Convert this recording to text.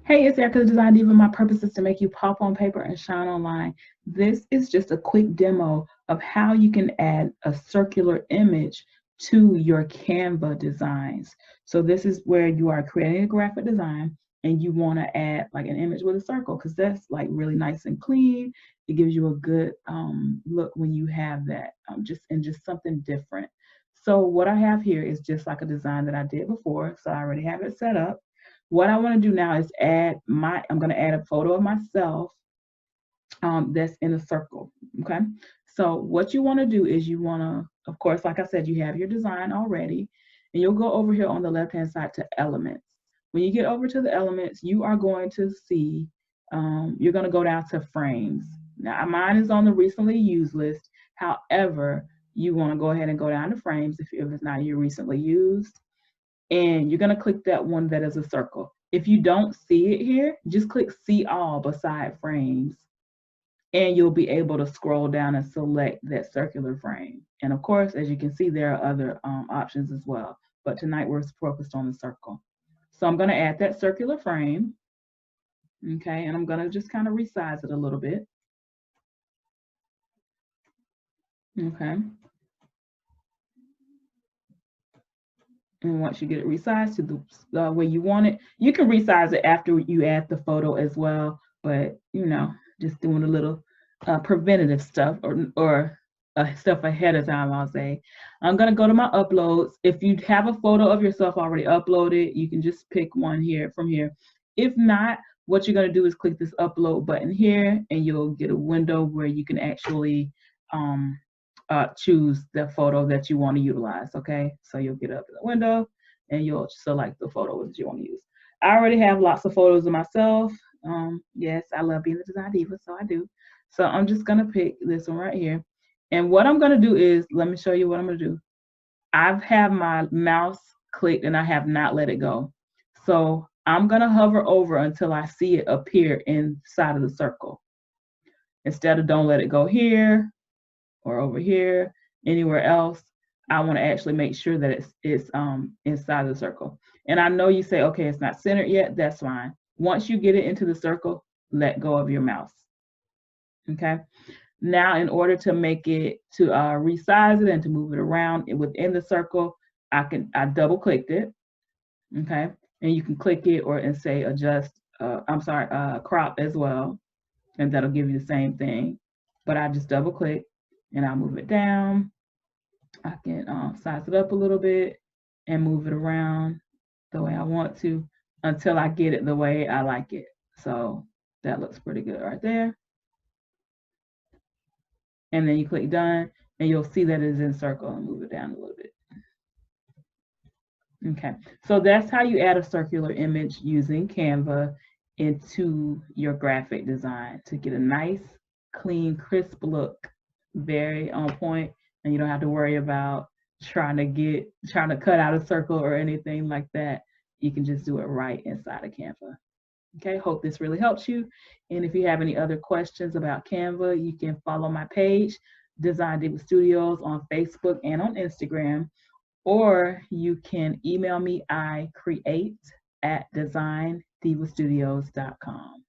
Hey, it's Erica, the Design Diva. My purpose is to make you pop on paper and shine online. This is just a quick demo of how you can add a circular image to your Canva designs. So this is where you are creating a graphic design and you want to add like an image with a circle, because that's like really nice and clean. It gives you a good look when you have that, just something different. So what I have here is just like a design that I did before. So I already have it set up. What I want to do now is I'm going to add a photo of myself that's in a circle. Okay. So what you want to do is you want to, of course, like I said, you have your design already, and you'll go over here on the left-hand side to elements. When you get over to the elements, you are going to see, you're going to go down to frames. Now mine is on the recently used list. However, you want to go ahead and go down to frames if it's not your recently used. And you're going to click that one that is a circle. If you don't see it here, just click see all beside frames, and you'll be able to scroll down and select that circular frame. And of course, as you can see, there are other options as well, but tonight we're focused on the circle. So I'm going to add that circular frame. Okay, and I'm going to just kind of resize it a little bit. Okay. And once you get it resized to the way you want it, you can resize it after you add the photo as well. But just doing a little preventative stuff or stuff ahead of time, I'll say. I'm gonna go to my uploads. If you have a photo of yourself already uploaded, you can just pick one here from here. If not, what you're gonna do is click this upload button here, and you'll get a window where you can actually choose the photo that you want to utilize. Okay, so you'll get up in the window and you'll select the photo that you want to use. I already have lots of photos of myself. Yes, I love being the design diva, so I do. So I'm just gonna pick this one right here. And what I'm gonna do is, let me show you what I'm gonna do. I've had my mouse clicked and I have not let it go. So I'm gonna hover over until I see it appear inside of the circle. Instead of don't let it go here or over here, anywhere else, I want to actually make sure that it's inside the circle. And I know you say, okay, it's not centered yet. That's fine. Once you get it into the circle, let go of your mouse. Okay. Now, in order to make it, to resize it and to move it around within the circle, I double clicked it. Okay. And you can click it and say adjust, crop as well. And that'll give you the same thing. But I just double click and I'll move it down. I can size it up a little bit and move it around the way I want to until I get it the way I like it. So that looks pretty good right there. And then you click done and you'll see that it's in circle, and move it down a little bit. Okay, so that's how you add a circular image using Canva into your graphic design to get a nice, clean, crisp look, very on point, and you don't have to worry about trying to cut out a circle or anything like that. You can just do it right inside of Canva. Okay, hope this really helps you. And if you have any other questions about Canva, you can follow my page, Design Diva Studios, on Facebook and on Instagram, or you can email me, I create@designdivastudios.com.